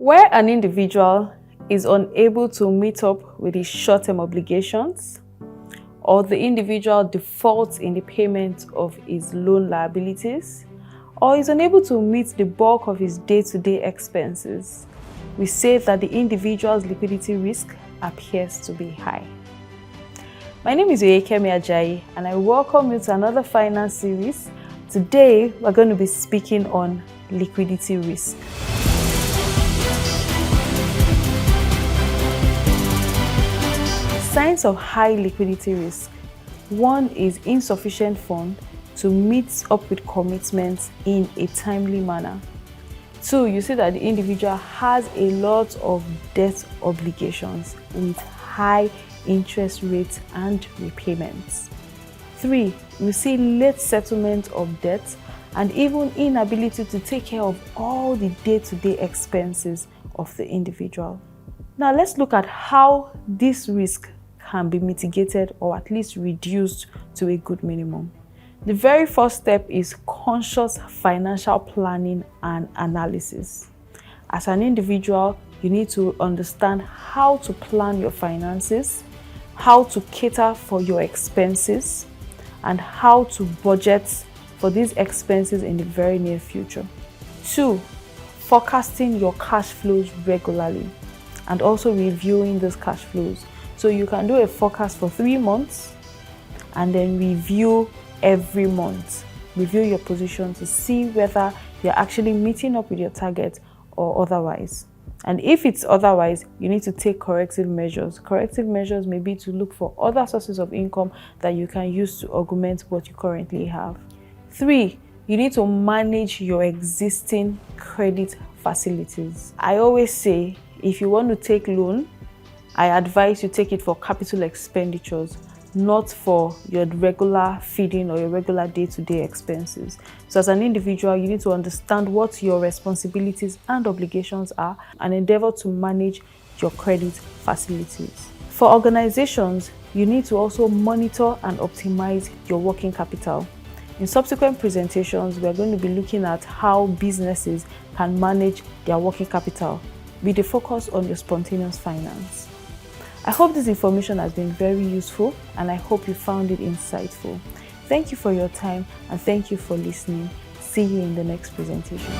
Where an individual is unable to meet up with his short-term obligations, or the individual defaults in the payment of his loan liabilities, or is unable to meet the bulk of his day-to-day expenses, we say that the individual's liquidity risk appears to be high. My name is Oyekemi Ajayi, and I welcome you to another finance series. Today, we're going to be speaking on liquidity risk. Signs of high liquidity risk. One is insufficient fund to meet up with commitments in a timely manner. Two, you see that the individual has a lot of debt obligations with high interest rates and repayments. Three, you see late settlement of debt and even inability to take care of all the day-to-day expenses of the individual. Now let's look at how this risk can be mitigated or at least reduced to a good minimum. The very first step is conscious financial planning and analysis. As an individual, you need to understand how to plan your finances, how to cater for your expenses, and how to budget for these expenses in the very near future. Two, forecasting your cash flows regularly and also reviewing those cash flows. So you can do a forecast for 3 months and then review every month. Review your position to see whether you're actually meeting up with your target or otherwise. And if it's otherwise, you need to take corrective measures. Corrective measures may be to look for other sources of income that you can use to augment what you currently have. 3, you need to manage your existing credit facilities. I always say, if you want to take loan, I advise you take it for capital expenditures, not for your regular feeding or your regular day-to-day expenses. So as an individual, you need to understand what your responsibilities and obligations are and endeavor to manage your credit facilities. For organizations, you need to also monitor and optimize your working capital. In subsequent presentations, we are going to be looking at how businesses can manage their working capital with a focus on your spontaneous finance. I hope this information has been very useful and I hope you found it insightful. Thank you for your time and thank you for listening. See you in the next presentation.